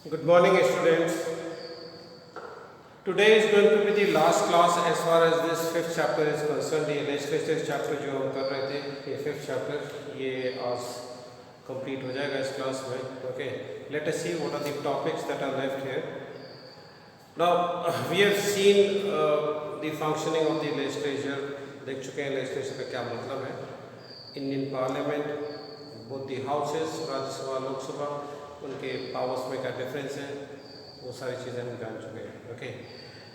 Good morning, students. Today is going to be the last class as far as this fifth chapter is concerned. ये legislative chapter जो हम कर रहे थे, ये fifth chapter ये आज complete हो जाएगा इस class में. Okay. Let us see what are the topics that are left here. Now we have seen the functioning of the legislature. देख चुके हैं legislature का क्या मतलब है. Indian Parliament, both the houses, Rajya Sabha, Lok Sabha, उनके पावर्स में क्या डिफरेंस है, वो सारी चीज़ें हम जान चुके हैं. Okay,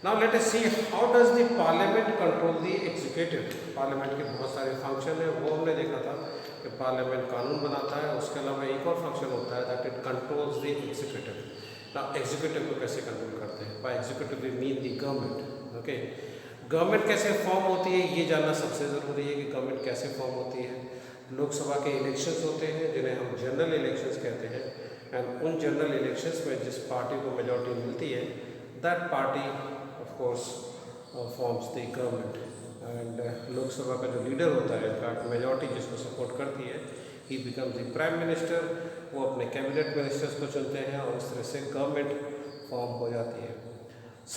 now let us see how does the parliament control the executive. Parliament के बहुत सारे फंक्शन है, वो हमने देखा था कि पार्लियामेंट कानून बनाता है. उसके अलावा एक और फंक्शन होता है that it controls the executive. Now executive को कैसे कंट्रोल करते हैं? By executive we mean the government. Okay, government कैसे फॉर्म होती है ये जानना सबसे ज़रूरी है कि गवर्नमेंट कैसे फॉर्म होती है. लोकसभा के इलेक्शंस होते हैं जिन्हें हम जनरल इलेक्शंस कहते हैं, एंड उन जनरल इलेक्शंस में जिस पार्टी को मेजॉरिटी मिलती है that party of course forms the government. And Lok Sabha का जो लीडर होता है, इनफैक्ट मेजॉरिटी जिसको सपोर्ट करती है, ही बिकम्स द प्राइम मिनिस्टर. वो अपने कैबिनेट मिनिस्टर्स को चुनते हैं और इस तरह से गवर्नमेंट फॉर्म हो जाती है.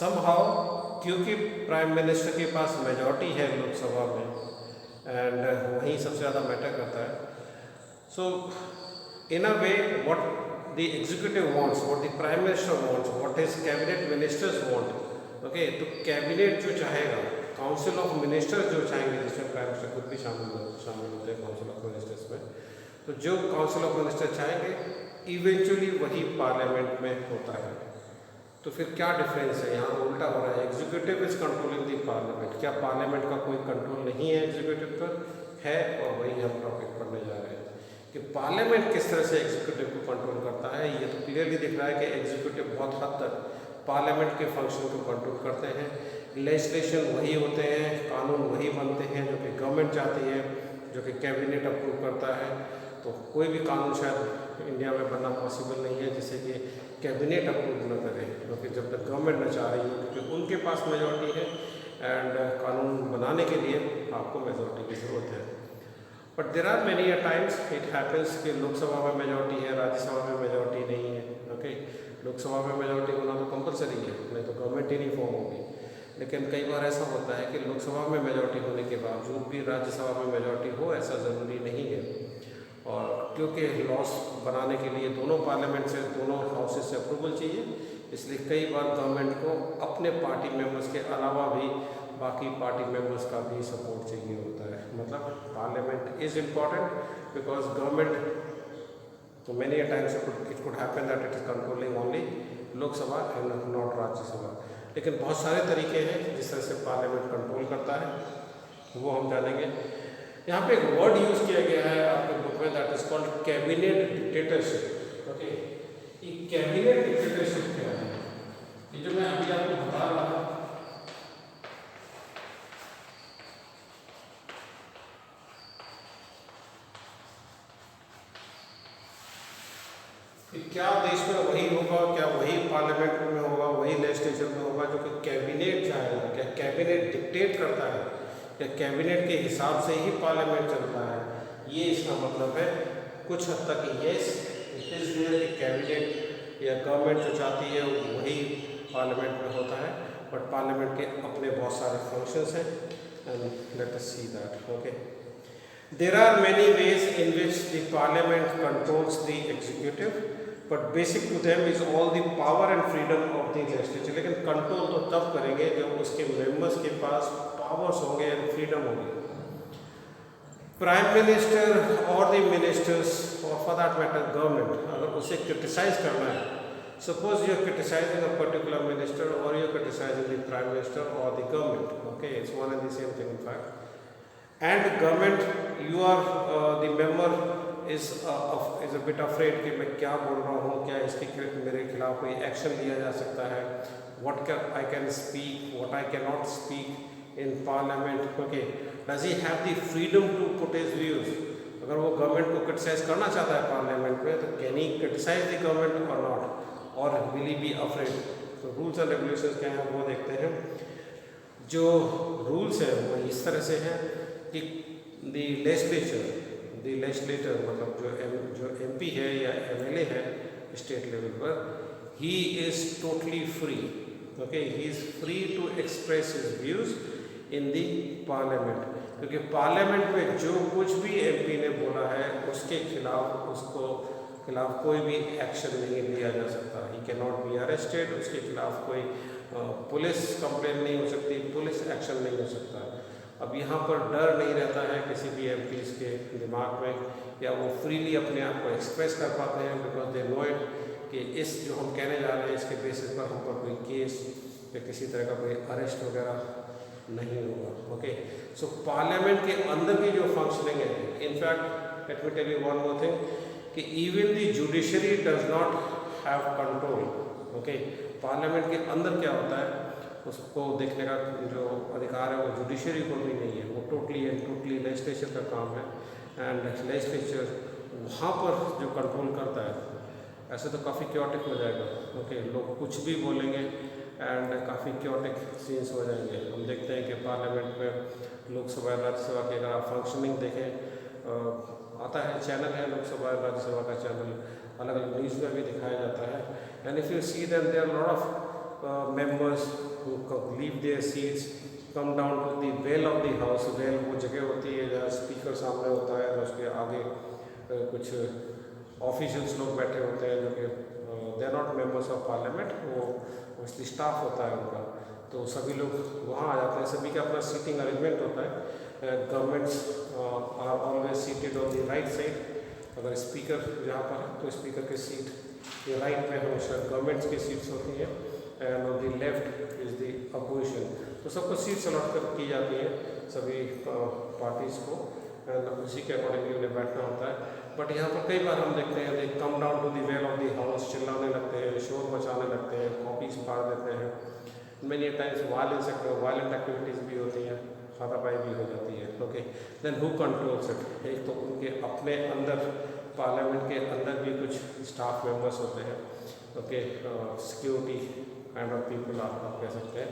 समहाउ क्योंकि प्राइम मिनिस्टर के पास मेजॉरिटी है लोकसभा में एंड वही सबसे ज़्यादा मैटर करता है, so in a way what the executive wants, what the prime minister wants, what his cabinet ministers want. Okay, तो कैबिनेट जो चाहेगा, काउंसिल ऑफ मिनिस्टर्स जो चाहेंगे, जिसमें प्राइम मिनिस्टर खुद भी शामिल होते हैं काउंसिल ऑफ मिनिस्टर्स में, तो जो काउंसिल ऑफ मिनिस्टर चाहेंगे इवेंचुअली वही पार्लियामेंट में होता है. तो फिर क्या डिफरेंस है? यहाँ तो उल्टा हो रहा है. Executive is controlling the parliament. क्या पार्लियामेंट का कोई कंट्रोल नहीं है एग्जीक्यूटिव पर? है, और वही हम टॉपिक पढ़ने जा रहे हैं कि पार्लियामेंट किस तरह से एग्जीक्यूटिव को कंट्रोल करता है. ये तो क्लियरली दिख रहा है कि एग्जीक्यूटिव बहुत हद तक पार्लियामेंट के फंक्शन को कंट्रोल करते हैं. लेजिस्लेशन वही होते हैं, कानून वही बनते हैं जो कि गवर्नमेंट चाहती है, जो कि कैबिनेट अप्रूव करता है. तो कोई भी कानून शायद इंडिया में बनना पॉसिबल नहीं है जिसे कि कैबिनेट अप्रूव न करे, क्योंकि जब तक गवर्नमेंट न चाह रही हो, क्योंकि उनके पास मेजॉरिटी है एंड कानून बनाने के लिए आपको मेजॉरिटी की ज़रूरत है. But there are many a times it happens कि लोकसभा में मेजॉरिटी है, राज्यसभा में मेजॉरिटी नहीं है. ओके, लोकसभा में मेजॉरिटी होना तो कंपलसरी है, नहीं तो गवर्नमेंट ही नहीं फॉर्म होगी. लेकिन कई बार ऐसा होता है कि लोकसभा में मेजॉरिटी होने के बावजूद भी राज्यसभा में मेजॉरिटी हो, ऐसा ज़रूरी नहीं है. और क्योंकि लॉस बनाने के लिए दोनों पार्लियामेंट से, दोनों हाउसेज से अप्रूवल चाहिए, इसलिए कई बार गवर्नमेंट को अपने पार्टी मेंबर्स के अलावा भी बाकी पार्टी मेंबर्स का भी सपोर्ट चाहिए होता है. मतलब parliament is important because government तो many a times it could happen that it is controlling only Lok Sabha and not Rajya Sabha. लेकिन बहुत सारे तरीके हैं जिस तरह से पार्लियामेंट कंट्रोल करता है, वो हम जानेंगे. यहाँ पे एक वर्ड यूज़ किया गया है आपके बुक में that is called cabinet dictatorship. Okay, ये कैबिनेट डिक्टेटरशिप क्या है? ये जो मैं अभी आपको बता रहा था, क्या देश में वही होगा, क्या वही पार्लियामेंट में होगा, वही लेजिस्लेचर में होगा जो कि कैबिनेट चाहेगा? क्या कैबिनेट डिक्टेट करता है? क्या कैबिनेट के हिसाब से ही पार्लियामेंट चलता है? ये इसका मतलब है. कुछ हद तक येस इट इज़ देयर कि कैबिनेट या गवर्नमेंट जो चाहती है वही पार्लियामेंट में होता है, बट पार्लियामेंट के अपने बहुत सारे फंक्शंस हैं and let us see that. Okay, there are many ways in which the parliament controls the executive, but basic to them is all the power and freedom of the legislature. लेकिन control तो तब करेंगे जब उसके members के पास powers होंगे and freedom होगी. प्राइम मिनिस्टर और द मिनिस्टर्स और फॉर दैट मैटर गवर्नमेंट, अगर उसे क्रिटिसाइज करना है, suppose you are criticising a particular minister और you are criticising the prime minister और the government. Okay, it's one and the same thing in fact. And government, you are the member is a bit afraid कि मैं क्या बोल रहा हूँ, क्या इसके मेरे खिलाफ कोई एक्शन लिया जा सकता है, what I can speak, what I can not speak in parliament. Okay, does he have the freedom to put his views? अगर वो गवर्नमेंट को क्रिटिसाइज करना चाहता है पार्लियामेंट में, तो can he criticise the government और नॉट, और विल ही बी अफ्रेड? तो रूल्स एंड रेगुलेशंस क्या हैं वो देखते हैं. जो रूल्स हैं वो इस तरह से हैं कि द लेजिस्लेटर मतलब जो एमपी है या एमएलए है स्टेट लेवल पर, he is totally free. Okay, he is free to express his views in the parliament. क्योंकि पार्लियामेंट में जो कुछ भी एमपी ने बोला है उसके खिलाफ कोई भी एक्शन नहीं लिया जा सकता. He can not be arrested. उसके खिलाफ कोई पुलिस कंप्लेन नहीं हो सकती, पुलिस एक्शन नहीं हो सकता. अब यहाँ पर डर नहीं रहता है किसी भी एमपीज़ के दिमाग में, या वो फ्रीली अपने आप को एक्सप्रेस कर पाते हैं, बिकॉज दे नो इट कि इस जो हम कहने जा रहे हैं इसके बेसिस पर हम पर कोई केस या किसी तरह का कोई अरेस्ट वगैरह नहीं होगा. ओके, सो पार्लियामेंट के अंदर की जो फंक्शनिंग है, in fact let me tell you one more thing कि even the judiciary does not have control. Okay, parliament के अंदर क्या होता है उसको देखने का जो अधिकार है वो जुडिशरी को भी नहीं है. वो टोटली एंड टोटली लेजिस्लेचर का काम है, एंड लेजिस्लेचर वहाँ पर जो कंट्रोल करता है. ऐसे तो काफ़ी क्योटिक हो जाएगा. ओके, लोग कुछ भी बोलेंगे एंड काफ़ी क्योटिक सीन्स हो जाएंगे. हम देखते हैं कि पार्लियामेंट में लोकसभा राज्यसभा की अगर आप फंक्शनिंग देखें, आता है चैनल है लोकसभा राज्यसभा का चैनल, अलग अलग न्यूज़ में भी दिखाया जाता है. And if you see that there are lot of members who leave their seats, come down to the well of the house. well वो जगह होती है जहाँ स्पीकर सामने होता है और उसके आगे कुछ ऑफिशियल्स लोग बैठे होते हैं जो कि they are not members of parliament, वो मोस्टली स्टाफ होता है उनका. तो सभी लोग वहाँ आ जाते हैं, सभी का अपना सीटिंग अरेंजमेंट होता है. Governments are always seated on the right side. अगर स्पीकर जहाँ पर है तो स्पीकर की सीट के राइट में हमेशा गवर्नमेंट्स की सीट्स होती हैं, and on the left is the opposition. तो सबको सीट्स अलॉट कर की जाती है सभी पार्टीज़ को, एंड उसी के अकॉर्डिंगली उन्हें बैठना होता है. बट यहाँ पर कई बार हम देखते हैं they come down to the well of the house, चिल्लाने लगते हैं, शोर मचाने लगते हैं, कॉपीज फाड़ देते हैं. मेनी टाइम्स वायलेंट एक्टिविटीज़ भी होती हैं, हाथापाई भी हो जाती है. Okay, then who controls it? एक तो उनके अपने अंदर पार्लियामेंट के अंदर भी कुछ स्टाफ मेंबर्स होते हैं. Okay, security kind of people आप कह सकते हैं,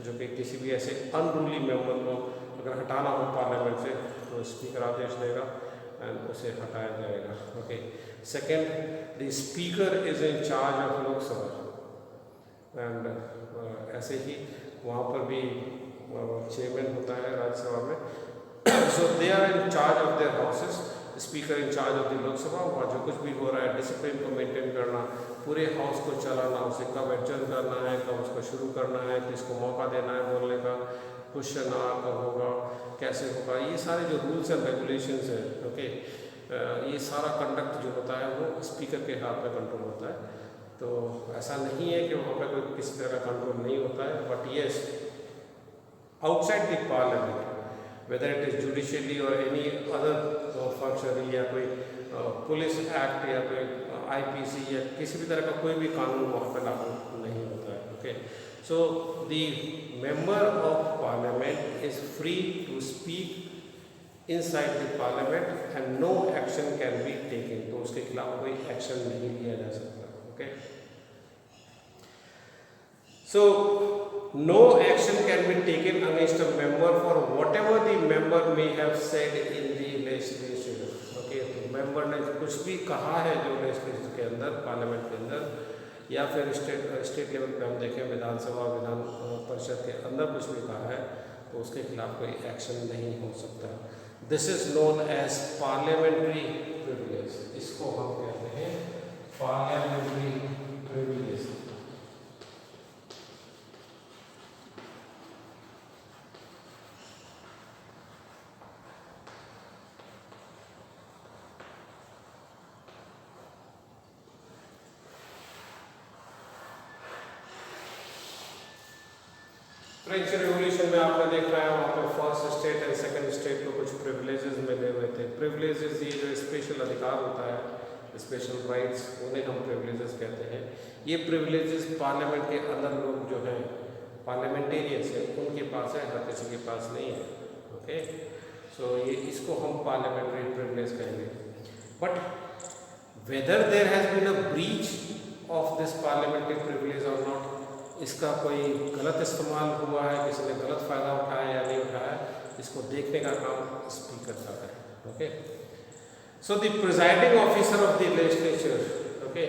जो कि किसी भी ऐसे अनरूली मेंबर को अगर हटाना हो पार्लियामेंट से तो स्पीकर आदेश देगा एंड उसे हटाया जाएगा. Okay, second, the speaker is in charge of Lok Sabha, and ऐसे ही वहाँ पर भी चेयरमैन होता है राज्यसभा में. So they are in charge of their houses. Speaker in charge of the Lok Sabha. वहाँ जो कुछ भी हो रहा है डिसिप्लिन को मेंटेन करना, पूरे हाउस को चलाना, उसे कब एडजर्न करना है, कब उसको शुरू करना है, किसको मौका देना है बोलने का, क्वेश्चन आवर कब होगा, कैसे होगा, ये सारे जो रूल्स एंड रेगुलेशंस हैं. ओके, ये सारा कंडक्ट जो होता है वो स्पीकर के हाथ में कंट्रोल होता है. तो ऐसा नहीं है कि वहाँ पर कोई किसी तरह का कंट्रोल नहीं होता है. But yes, outside the parliament, whether it is judicially or any other functionary या कोई पुलिस एक्ट या कोई आईपीसी या किसी भी तरह का कोई भी कानून वहाँ पर लागू नहीं होता है. Okay, so the member of parliament is free to speak inside the parliament and no action can be taken. तो उसके खिलाफ कोई एक्शन नहीं लिया जा सकता. Okay, so no action can be taken against a member for whatever the member may have said in the legislation. Okay, तो member ने कुछ भी कहा है जो legislation के अंदर, पार्लियामेंट के अंदर, या फिर स्टेट लेवल पे हम देखें विधानसभा विधान परिषद के अंदर कुछ भी कहा है तो उसके खिलाफ कोई एक्शन नहीं हो सकता. This is known as parliamentary privilege. इसको हम कहते हैं पार्लियामेंट्री प्रिविलेज. फ्रेंच रिवॉल्यूशन में आपने देखा है वहाँ पर first state and second state को कुछ प्रिविलेजेस मिले हुए थे. प्रिविलेजेस ये जो स्पेशल अधिकार होता है, स्पेशल राइट्स, उन्हें हम प्रिविलेजेस कहते हैं. ये प्रिविलेजेस पार्लियामेंट के अंदर लोग जो हैं पार्लियामेंटेरियंस हैं उनके पास है, हर किसी के पास नहीं है. ओके, सो ये इसको हम पार्लियामेंट्री प्रिविलेज कहेंगे. But whether there has been a breach of this parliamentary privilege और नॉट, इसका कोई गलत इस्तेमाल हुआ है, किसी ने गलत फ़ायदा उठाया या नहीं उठाया, इसको देखने का काम स्पीकर का है. Okay, so the presiding officer of the legislature, okay,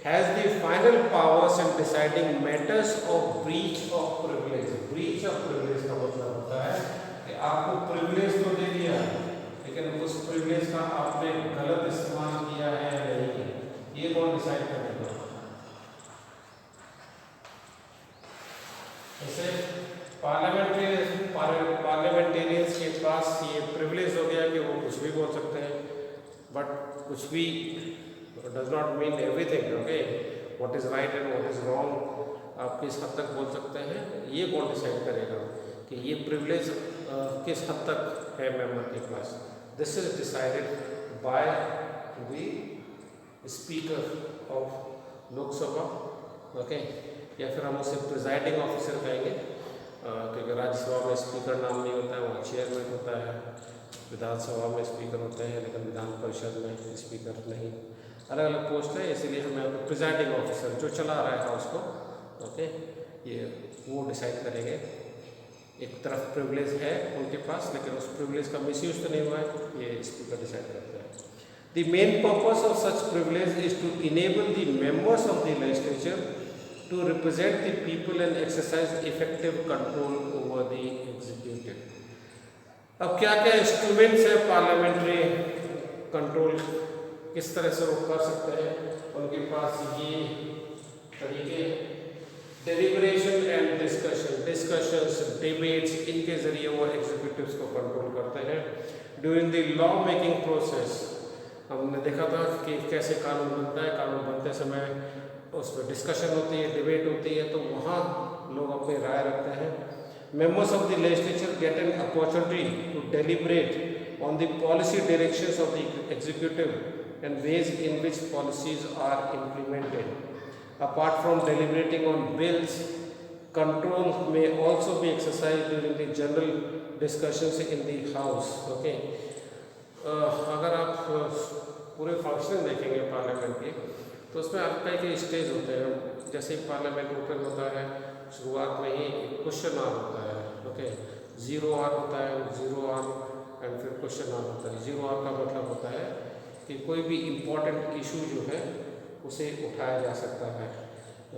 has the final general powers in deciding matters of breach of privilege. breach of privilege का मतलब होता है कि आपको privilege तो दे दिया लेकिन उस privilege का आपने गलत इस्तेमाल किया है या नहीं, ये कौन डिसाइड करेगा? जैसे पार्लियामेंटेरियंस के पास ये प्रिविलेज हो गया कि वो कुछ भी बोल सकते हैं, बट कुछ भी does not mean everything. Okay, what is right and what is wrong आप किस हद तक बोल सकते हैं, ये कौन डिसाइड करेगा कि ये प्रिविलेज किस हद तक है मेंबर के पास? This is decided by the speaker of Lok Sabha. Okay, या फिर हम उसे प्रिजाइडिंग ऑफिसर कहेंगे, क्योंकि राज्यसभा में स्पीकर नाम नहीं होता है, वहाँ चेयरमैन होता है. विधानसभा में स्पीकर होते हैं लेकिन विधान परिषद में स्पीकर नहीं. अलग अलग पोस्ट है, इसीलिए हमें प्रिजाइडिंग ऑफिसर जो चला रहा है हाउस को, ओके, ये वो डिसाइड करेंगे. एक तरफ प्रिविलेज है उनके पास लेकिन उस प्रिविलेज का मिसयूज तो नहीं हुआ है, ये स्पीकर डिसाइड करते हैं. The main purpose of such privilege is to enable the members of the legislature to represent the people and exercise effective control over the executive. अब क्या क्या इंस्ट्रूमेंट्स है पार्लियामेंट्री कंट्रोल किस तरह से वो कर सकते हैं? उनके पास ये तरीके, डेलिब्रेशन एंड डिस्कशंस, डिबेट्स, इनके जरिए वो एग्जीक्यूटिव्स को कंट्रोल करते हैं. During the law making process हमने देखा था कि कैसे कानून बनता है. कानून बनते समय उसमें डिस्कशन होती है, डिबेट होती है, तो वहाँ लोग अपनी राय रखते हैं. Members of the legislature get an opportunity to deliberate on the policy directions of the executive and ways in which policies are implemented. Apart from deliberating on bills, control may also be exercised during the general discussions in the house. Okay. अगर आप पूरे function देखेंगे parliament के तो उसमें आपका कई stage होते हैं. जैसे ही पार्लियामेंट ओपन होता है शुरुआत में ही एक क्वेश्चन आवर होता है. ओके, 0 आवर होता है, 0 आवर एंड फिर क्वेश्चन आवर होता है. 0 आवर का मतलब होता है कि कोई भी इम्पोर्टेंट इशू जो है उसे उठाया जा सकता है.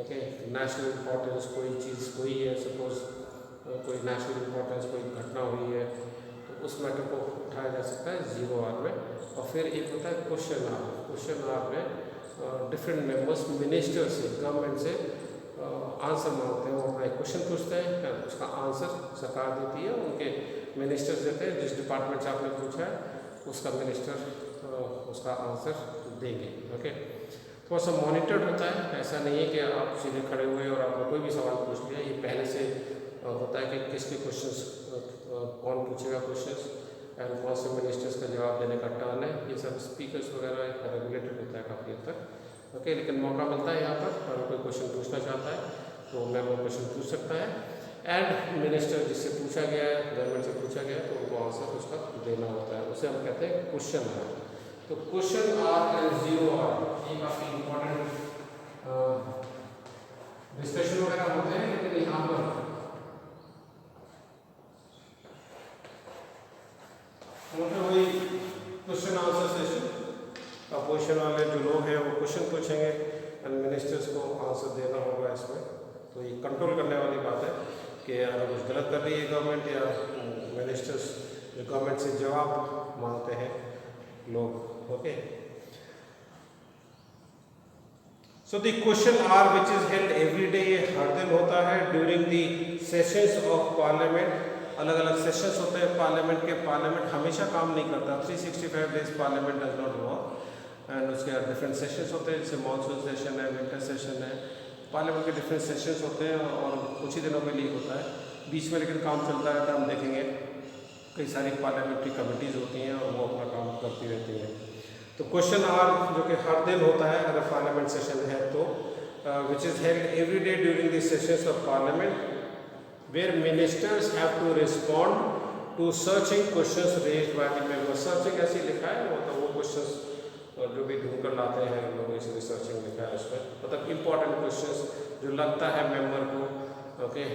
ओके, नेशनल इम्पोर्टेंस कोई चीज़ कोई है, सपोज कोई नेशनल इम्पोर्टेंस कोई घटना हुई है तो उस मैटर को उठाया जा सकता है 0 आवर में. और फिर एक होता है क्वेश्चन आवर. क्वेश्चन आवर में डिफरेंट मेंबर्स मिनिस्टर से, गवर्नमेंट से आंसर मांगते हैं. वो अपना एक क्वेश्चन पूछते हैं, उसका आंसर सरकार देती है, उनके मिनिस्टर्स देते हैं. जिस डिपार्टमेंट से आपने पूछा है उसका मिनिस्टर उसका आंसर देंगे. ओके, थोड़ा सा मॉनिटर्ड होता है. ऐसा नहीं है कि आप सीधे खड़े हुए और आपने कोई भी सवाल पूछ लिया. ये पहले से होता है कि किसके क्वेश्चंस कौन पूछेगा क्वेश्चंस एंड कौन से मिनिस्टर्स का जवाब देने का टर्न है. ये सब स्पीकर्स वगैरह रेगुलेटेड होता है काफ़ी हद तक. ओके, लेकिन मौका मिलता है यहाँ पर अगर कोई क्वेश्चन पूछना चाहता है तो मेंबर क्वेश्चन पूछ सकता है. एंड मिनिस्टर जिससे पूछा गया है, गवर्नमेंट से पूछा गया है, तो उनको आंसर उसका देना होता है. उसे हम कहते हैं क्वेश्चन आवर. तो क्वेश्चन आवर एंड 0 आवर ये काफ़ी इम्पोर्टेंट डिस्कशन वगैरह होते हैं. लेकिन यहाँ पर वही क्वेश्चन आंसर सेशन, अपोजिशन वाले जो लोग हैं वो क्वेश्चन पूछेंगे एंड मिनिस्टर्स को आंसर देना होगा इसमें. तो ये कंट्रोल करने वाली बात है कि अगर कुछ गलत कर रही है गवर्नमेंट या मिनिस्टर्स जो गवर्नमेंट से जवाब मांगते हैं लोग. Okay, so the question hour which is held every day, ये हर दिन होता है during the sessions of parliament. अलग अलग सेशंस होते हैं पार्लियामेंट के. पार्लियामेंट हमेशा काम नहीं करता. 365 days parliament does not work and उसके डिफरेंट सेशंस होते हैं. जैसे मानसून सेशन है, विंटर सेशन है, पार्लियामेंट के डिफरेंट सेशंस होते हैं और कुछ ही दिनों के लिए होता है. बीच में लेकिन काम चलता रहता है. हम देखेंगे कई सारी पार्लियामेंट्री कमिटीज़ होती हैं और वो अपना काम करती रहती हैं. तो क्वेश्चन आवर जो कि हर दिन होता है अगर पार्लियामेंट सेशन है तो, which is held every day during the sessions of parliament where ministers have to respond to searching questions raised by the members. Searching ऐसे लिखा है, मतलब वो questions जो भी ढूंढ कर लाते हैं लोग, इसलिए searching लिखा है उसमें. मतलब important questions जो लगता है मेंबर को, ओके,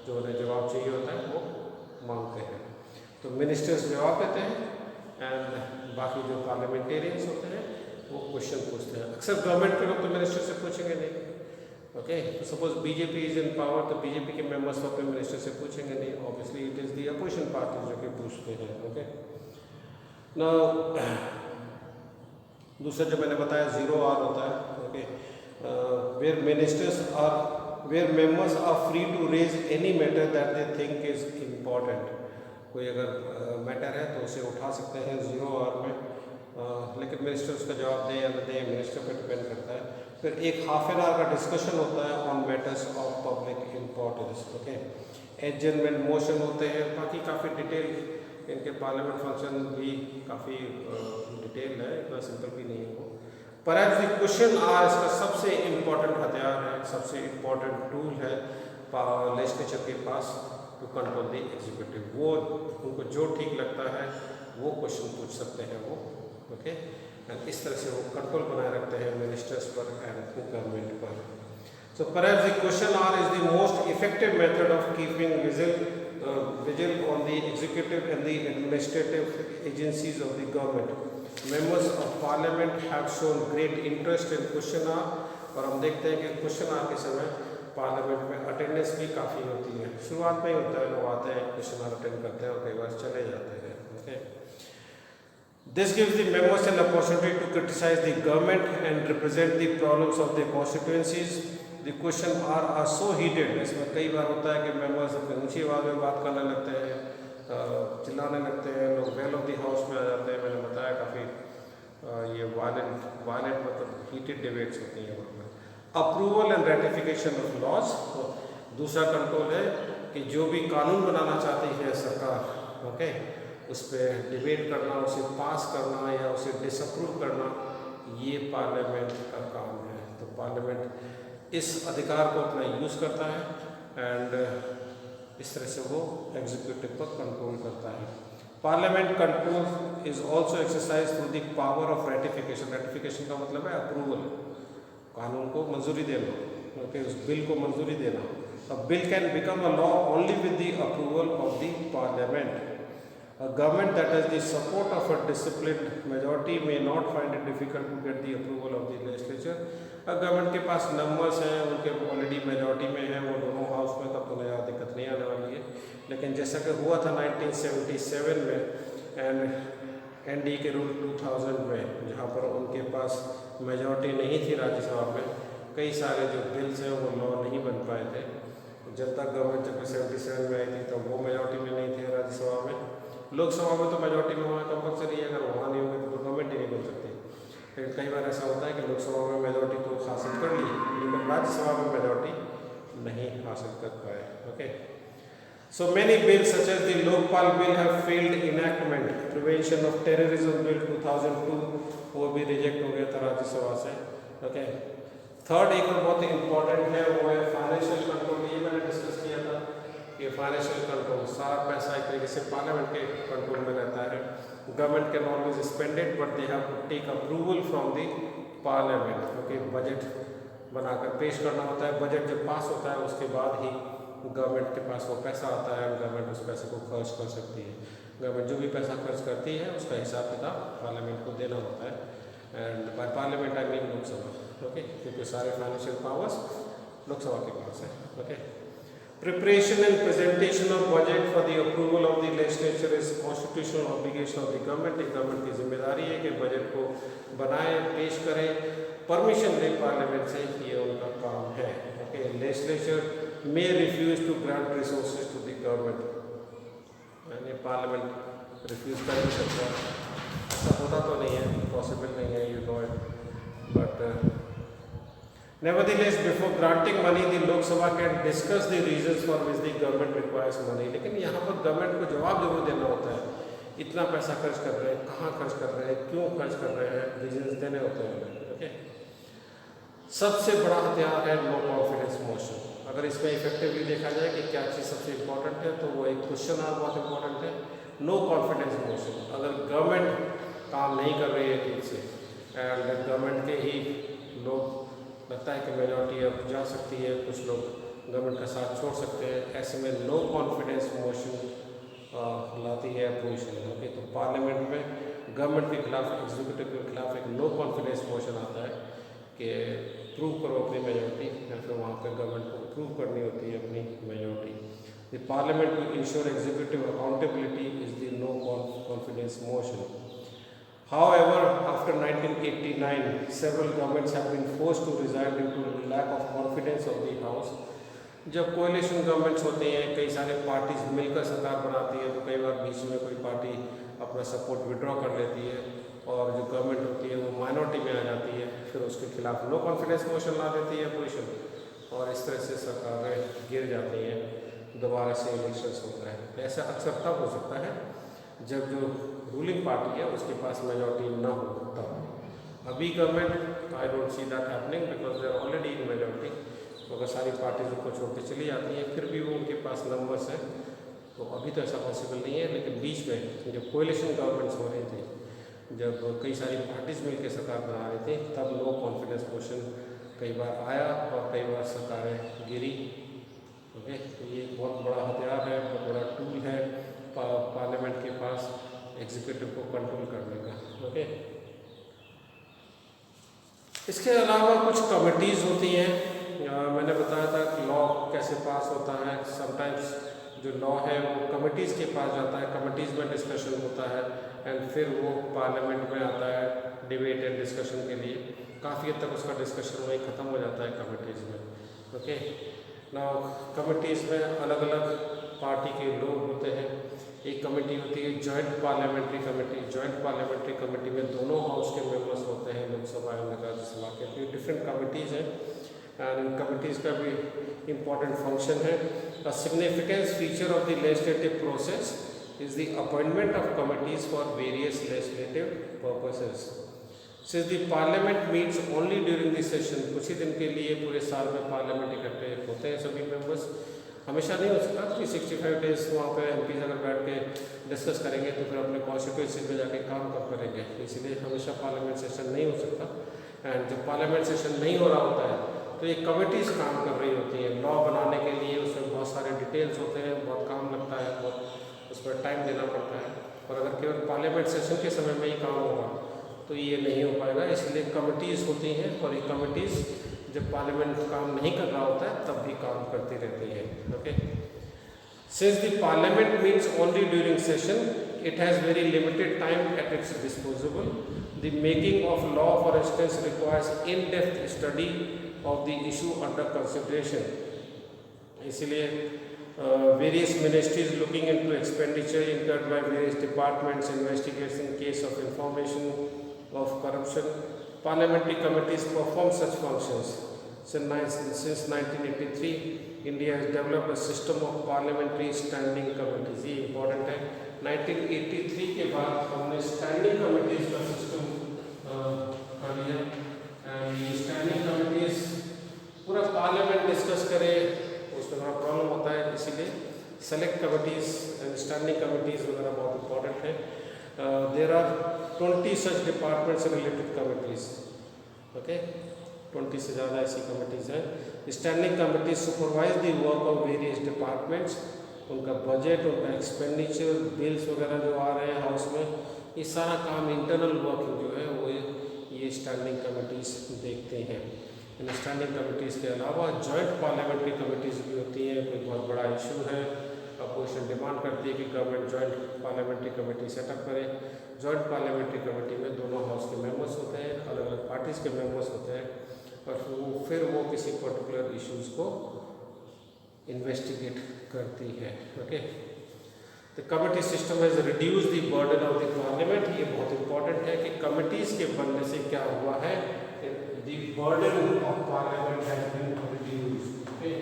जो उन्हें जवाब चाहिए होता है वो मांगते हैं. तो मिनिस्टर्स जवाब देते हैं एंड बाकी जो पार्लियामेंटेरियंस होते हैं वो क्वेश्चन पूछते हैं। अक्सर गवर्नमेंट के लोग तो मिनिस्टर से पूछेंगे नहीं, ओके। तो suppose BJP is in power, तो बीजेपी के मेंबर्स अपने मिनिस्टर से पूछेंगे नहीं, obviously it is the opposition party जो कि पूछते हैं, ओके। ना दूसरा जो मैंने बताया 0R होता है, okay, where ministers are where members are free to raise any matter that they think is important. कोई अगर मैटर है तो उसे उठा सकते हैं 0R में, लेकिन मिनिस्टर उसका जवाब दे या न दे मिनिस्टर पर डिपेंड करता है। फिर एक हाफ एन आवर का डिस्कशन होता है on matters of public importance, okay. Adjournment motion होते हैं, बाकी काफ़ी डिटेल इनके पार्लियामेंट फंक्शन भी काफ़ी डिटेल है, इतना सिंपल भी नहीं है वो। परहैप्स द क्वेश्चन आर इसका सबसे इम्पोर्टेंट हथियार है, सबसे इम्पोर्टेंट टूल है लेजिस्लेचर के पास टू कंट्रोल द एग्जीक्यूटिव। वो उनको जो ठीक लगता है वो क्वेश्चन पूछ सकते हैं वो, ओके। इस तरह से वो कंट्रोल बनाए रखते हैं मिनिस्टर्स पर एंड गवर्नमेंट पर। So perhaps the question are is the most effective method of keeping vigil on the executive and the administrative agencies of the government. Members of parliament have shown great interest in question hour, और हम देखते हैं कि question our के समय parliament में attendance भी काफ़ी होती है। शुरुआत में ही होता है, लोग आते हैं क्वेश्चन आवर अटेंड करते हैं और कई बार चले जाते हैं, okay. This gives the members an opportunity to criticize the government and represent the problems of their constituencies. The question are so heated, इसमें कई बार होता है कि मेंबर्स अपनी ऊंची आवाज़ में बात करने लगते हैं, चिल्लाने लगते हैं, लोग वेल ऑफ द हाउस में आ जाते हैं। मैंने बताया काफ़ी ये वायलेंट मतलब हीटेड डिबेट्स होती हैं वहाँ पर। Approval and ratification of laws, दूसरा कंट्रोल है कि जो भी कानून बनाना चाहती है सरकार, ओके, उस पर डिबेट करना, उसे पास करना या उसे डिसअप्रूव करना, ये पार्लियामेंट का काम है। तो पार्लियामेंट इस अधिकार को अपना यूज़ करता है एंड इस तरह से वो एग्जीक्यूटिव पर कंट्रोल करता है। Parliament control is also exercise through the power of ratification. Ratification का मतलब है अप्रूवल, कानून को मंजूरी देना, ओके, उस बिल को मंजूरी देना। अ bill can become a law only with the approval of the parliament. A government that has the support of a disciplined majority may not find it difficult to get the approval of the legislature. Government के पास numbers हैं, उनके already majority में हैं वो दोनों house में, तब तो ज़्यादा दिक्कत नहीं आने वाली है। लेकिन जैसा कि हुआ था 1977 में एंड एनडी के रूल 2000 में, जहाँ पर उनके पास मेजॉरिटी नहीं थी राज्यसभा में, कई सारे जो बिल्स हैं वो लॉ नहीं बन पाए थे। जब तक गवर्नमेंट जब 77 में आई थी तो वो मेजॉरिटी में नहीं थे राज्यसभा में। लोकसभा में तो मेजॉरिटी में होना कंपलसरी है, अगर वहाँ नहीं होगी तो गवर्नमेंट ही नहीं बन सकती। लेकिन कई बार ऐसा होता है कि लोकसभा में मेजॉरिटी तो हासिल कर ली, लेकिन राज्यसभा में मेजॉरिटी नहीं हासिल कर पाए, okay. So many bill such as the Lokpal bill have failed enactment. Prevention of terrorism bill 2002 वो भी रिजेक्ट हो गया था राज्यसभा से, ओके। थर्ड एक और बहुत इंपॉर्टेंट है, वो है फाइनेंशियल कंट्रोल। ये मैंने डिस्कस किया था कि फाइनेंशियल कंट्रोल, सारा पैसा एक तरीके से पार्लियामेंट के कंट्रोल में रहता है। Government can always spend it but they have to take approval from the parliament, okay. Budget बनाकर पेश करना होता है, बजट जब पास होता है उसके बाद ही गवर्नमेंट के पास वो पैसा आता है, गवर्नमेंट उस पैसे को खर्च कर सकती है। गवर्नमेंट जो भी पैसा खर्च करती है उसका हिसाब किताब पार्लियामेंट को देना होता है। And by parliament I mean Lok Sabha, okay, क्योंकि सारे फाइनेंशियल पावर्स लोकसभा के पास है, okay. Preparation and presentation of budget for the approval of the legislature is constitutional obligation of the government. Government की जिम्मेदारी है कि बजट को बनाए, पेश करे, परमिशन ले पार्लियामेंट से, ये उनका काम है, okay. Legislature may refuse to grant resources to the government, यानी पार्लियामेंट रिफ्यूज कर नहीं सकता। ऐसा होता तो नहीं है, पॉसिबल नहीं है, you know it, but Nevertheless, before granting money, the Lok Sabha can discuss the reasons for which the government requires money. लेकिन यहाँ पर गवर्नमेंट को जवाब जरूर देना होता है, इतना पैसा खर्च कर रहे हैं, कहाँ खर्च कर रहे हैं, क्यों खर्च कर रहे हैं, रीजंस देने होते हैं, ओके। सबसे बड़ा हथियार है नो कॉन्फिडेंस मोशन। अगर इसमें इफेक्टिवली देखा जाए कि क्या चीज़ सबसे इम्पोर्टेंट है, तो वो एक क्वेश्चन आर बहुत इम्पोर्टेंट है, नो कॉन्फिडेंस मोशन। अगर गवर्नमेंट काम नहीं कर रही है ठीक से एंड गवर्नमेंट के ही लोग लगता है कि मेजॉरिटी अब जा सकती है, कुछ लोग गवर्नमेंट का साथ छोड़ सकते हैं, ऐसे में नो कॉन्फिडेंस मोशन लाती है अपोजिशन, ओके। तो पार्लियामेंट में गवर्नमेंट के खिलाफ, एग्जीक्यूटिव के खिलाफ एक नो कॉन्फिडेंस मोशन कि प्रूव करो अपनी मेजोरिटी, या फिर वहाँ पे गवर्नमेंट को प्रूव करनी होती है अपनी majority. The parliament to ensure executive accountability is the no confidence motion. However, after 1989, several governments have been forced to resign due to lack of confidence of the House. जब कोalition governments होते हैं, कई सारे parties मिलकर सरकार बनाती है, तो कई बार बीच में कोई पार्टी अपना सपोर्ट विड्रॉ कर लेती है और जो गवर्नमेंट होती है वो माइनॉरिटी में आ जाती है, फिर उसके खिलाफ नो कॉन्फिडेंस मोशन ला देती है अपोजिशन, और इस तरह से सरकारें गिर जाती हैं, दोबारा से इलेक्शंस होता है। तो ऐसा अक्सर तब हो सकता है जब जो रूलिंग पार्टी है उसके पास मेजॉरिटी ना हो तब। अभी government I don't see that happening because they are already in majority. तो अगर सारी पार्टीज को छोड़ के चली जाती हैं फिर भी वो उनके पास नंबर्स हैं, तो अभी तो ऐसा पॉसिबल नहीं है। लेकिन बीच में जब कोएलिशन गवर्नमेंट्स हो रही थी, जब कई सारी पार्टीज मिलकर सरकार बना रही थी, तब नो कॉन्फिडेंस मोशन कई बार आया और कई बार सरकारें गिरी। ओके, तो ये बहुत बड़ा हथियार है, बहुत बड़ा टूल है पार्लियामेंट के पास एग्जीक्यूटिव को कंट्रोल करने का। ओके, इसके अलावा कुछ कमिटीज़ होती हैं। मैंने बताया था कि लॉ कैसे पास होता है। समटाइम्स जो लॉ है वो कमिटीज़ के पास जाता है, कमिटीज़ में डिस्कशन होता है एंड फिर वो पार्लियामेंट में आता है डिबेट एंड डिस्कशन के लिए। काफ़ी हद तक उसका डिस्कशन वही ख़त्म हो जाता है कमिटीज़ में। ओके, नाउ कमिटीज़ में अलग अलग पार्टी के लोग होते हैं। एक कमेटी होती है joint parliamentary committee. Joint parliamentary committee में दोनों हाउस के मेंबर्स होते हैं, लोकसभा और राज्यसभा के। तो डिफरेंट कमिटीज़ हैं एंड इन कमिटीज़ का भी इम्पॉर्टेंट फंक्शन है। A significance feature of the legislative process is the appointment of committees for various legislative purposes. Since the parliament meets only during the session, कुछ ही दिन के लिए पूरे साल में पार्लियामेंट इकट्ठे होते हैं सभी मेंबर्स, हमेशा नहीं हो सकता। 365 डेज वहाँ पे एमपीज अगर बैठ के डिस्कस करेंगे तो फिर अपने कॉन्स्टिट्यूंसी में जाके काम कब करेंगे, इसलिए हमेशा पार्लियामेंट सेशन नहीं हो सकता। एंड जब पार्लियामेंट सेशन नहीं हो रहा होता है तो ये कमिटीज़ काम कर रही होती हैं लॉ बनाने के लिए। उसमें बहुत सारे डिटेल्स होते हैं, बहुत काम लगता है, बहुत उस पर टाइम देना पड़ता है। और अगर केवल पार्लियामेंट सेशन के समय में ही काम होगा तो ये नहीं हो पाएगा, इसलिए कमिटीज़ होती हैं और ये कमिटीज़ जब पार्लियामेंट काम नहीं कर रहा होता है तब भी काम करती रहती है। Okay, since the parliament meets only during session, it has very limited time at its disposable. The making of law for instance requires in depth study of the issue under consideration. इसलिए various ministries looking into expenditure incurred by various departments, investigation case of information of corruption. Parliamentary committees perform such functions. Since 1983, India has developed a system of parliamentary standing committees. ये important है। 1983 के बाद हमने standing committees का system कर लिया। ये standing committees पूरा पार्लियामेंट डिस्कस करे उसमें थोड़ा प्रॉब्लम होता है, इसीलिए select committees and standing committees वगैरह बहुत important है। There are 20 such departments and related committees. Okay, 20 से ज़्यादा ऐसी कमिटीज़ हैं। Standing committees supervise the work of various departments, उनका बजट, उनका एक्सपेंडिचर, बिल्स वगैरह जो आ रहे हैं हाउस में, ये सारा काम इंटरनल वर्किंग जो है वो ये स्टैंडिंग कमिटीज़ देखते हैं। इन स्टैंडिंग कमिटीज़ के अलावा जॉइंट पार्लियामेंट्री कमिटीज़ भी होती हैं। कोई बहुत बड़ा इशू है, अपोजिशन डिमांड करती है कि government joint parliamentary committee setup करे। जॉइंट पार्लियामेंट्री कमेटी में दोनों हाउस के मेंबर्स होते हैं, अलग अलग पार्टीज़ के मेंबर्स होते हैं और फिर वो किसी पर्टिकुलर इश्यूज़ को इन्वेस्टिगेट करती है। Okay, the committee system has reduce the burden of the parliament. ये बहुत इंपॉर्टेंट है कि कमिटीज़ के बनने से क्या हुआ है, the burden of parliament has been reduced. Okay,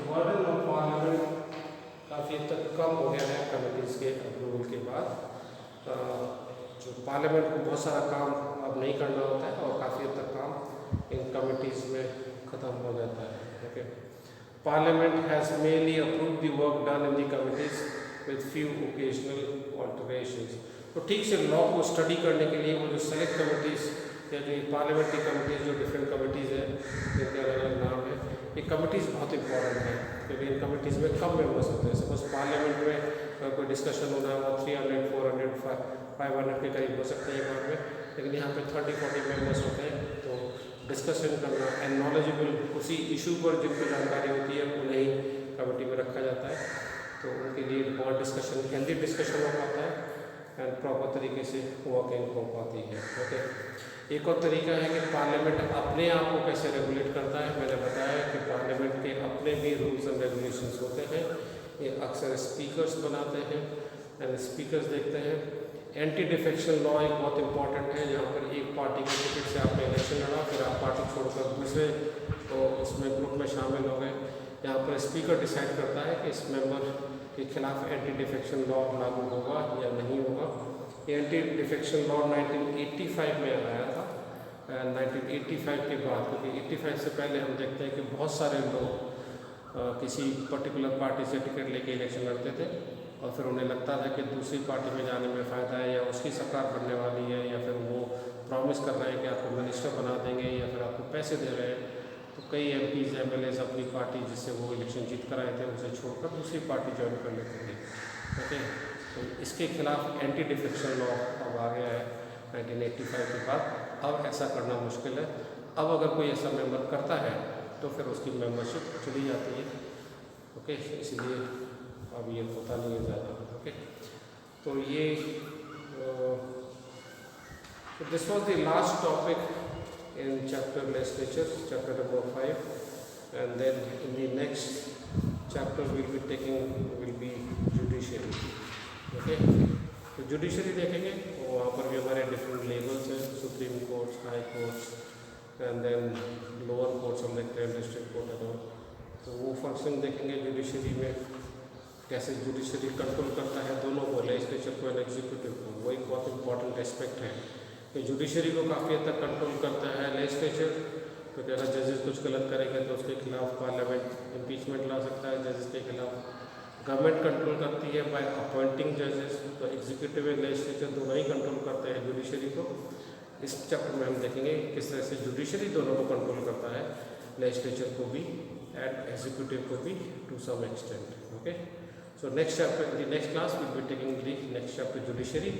burden of parliament काफ़ी हद तक कम हो गया है कमिटीज़ के अप्रूवल के बाद। जो पार्लियामेंट को बहुत सारा काम अब नहीं करना होता है और काफ़ी हद तक काम इन कमिटीज़ में ख़त्म हो जाता है। Okay, parliament has mainly approve the work done in the committees with few occasional alterations. तो ठीक से लॉ को स्टडी करने के लिए वो जो सेलेक्ट कमिटीज़ या जो पार्लियामेंट्री कमिटीज़, जो डिफरेंट कमिटीज़ हैं जिनके अलग अलग नाम है, ये कमिटीज़ बहुत इंपॉर्टेंट है क्योंकि इन कमिटीज़ में कम मेंबर्स होते हैं। सपोज पार्लियामेंट में कोई डिस्कशन होना है वो 300, 400, 500 के करीब हो सकते हैं एक बार में, लेकिन यहाँ पे 30-40 मेंबर्स होते हैं। तो डिस्कशन करना एंड नॉलेजेबल उसी इशू पर जिनको जानकारी होती है उन्हें ही कमेटी में रखा जाता है, तो उनके लिए बहुत डिस्कशन, हेल्दी डिस्कशन हो पाता है एंड प्रॉपर तरीके से वर्किंग हो पाती है। ओके, एक और तरीका है कि पार्लियामेंट अपने आप को कैसे रेगुलेट करता है। मैंने बताया कि पार्लियामेंट के अपने भी रूल्स एंड रेगुलेशंस होते हैं, ये अक्सर स्पीकर्स बनाते हैं एंड स्पीकर्स देखते हैं। एंटी डिफेक्शन लॉ एक बहुत इंपॉर्टेंट है, जहाँ पर एक पार्टी के टिकट से आपने इलेक्शन लड़ा, फिर आप पार्टी छोड़कर दूसरे तो उसमें ग्रुप में शामिल हो गए। यहाँ पर स्पीकर डिसाइड करता है कि इस मेंबर के खिलाफ एंटी डिफेक्शन लॉ लागू होगा या नहीं होगा। ये एंटी डिफेक्शन लॉ 1985 में आया था। 1985 के बाद, क्योंकि 85 से पहले हम देखते हैं कि बहुत सारे लोग किसी पर्टिकुलर पार्टी से टिकट लेके इलेक्शन लड़ते थे और फिर उन्हें लगता था कि दूसरी पार्टी में जाने में फ़ायदा है या उसकी सरकार बनने वाली है या फिर वो प्रॉमिस कर रहे हैं कि आपको मिनिस्टर बना देंगे या फिर आपको पैसे दे रहे हैं। तो कई MPs MLAs अपनी पार्टी जिससे वो इलेक्शन जीत कर आए थे उसे छोड़कर दूसरी पार्टी ज्वाइन कर लेते थे। ओके, तो इसके खिलाफ एंटी डिफेक्शन लॉ अब आ गया है 1985 के बाद। अब ऐसा करना मुश्किल है। अब अगर कोई ऐसा मेंबर करता है तो फिर उसकी मेंबरशिप चली जाती है। ओके, इसलिए अब ये होता नहीं है ज़्यादा। ओके, तो ये this was the last topic in chapter legislature, chapter number 5, and then in the next chapter will be judiciary. Okay, तो judiciary देखेंगे, वहाँ पर भी हमारे different levels हैं, supreme courts, high courts and then lower courts हम देखते हैं, डिस्ट्रिक्ट कोर्ट है। तो वो फंक्शन देखेंगे जुडिशरी में, कैसे जुडिशरी कंट्रोल करता है दोनों को, लेजिस्लेचर को एंड एग्जीक्यूटिव को। वो एक बहुत इंपॉर्टेंट एस्पेक्ट है कि जुडिशरी को काफ़ी हद तक कंट्रोल करता है लेजिस्लेचर, क्योंकि अगर जजेस कुछ गलत करेंगे तो उसके खिलाफ पार्लियामेंट इम्पीचमेंट ला सकता है जजेस के खिलाफ। गवर्नमेंट कंट्रोल करती है बाय अपॉइंटिंग जजेस, तो एग्जीक्यूटिव एंड लेजिस्लेचर दोनों ही कंट्रोल करते हैं जुडिशरी को। इस चैप्टर में हम देखेंगे किस तरह से जुडिशरी दोनों को कंट्रोल करता है, लेजिस्लेचर को भी एंड एग्जीक्यूटिव को भी to some extent. Okay, so next chapter, in the next class we'll be taking the next chapter, judiciary,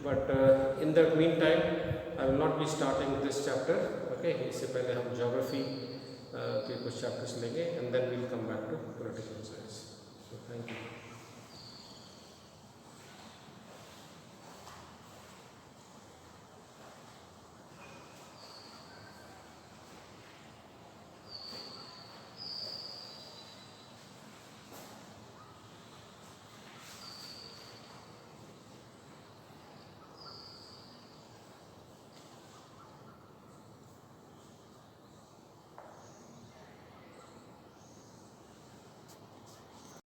but in the meantime I will not be starting this chapter. Okay, इससे पहले हम geography के कुछ chapters लेंगे and then we'll come back to political science. So thank you.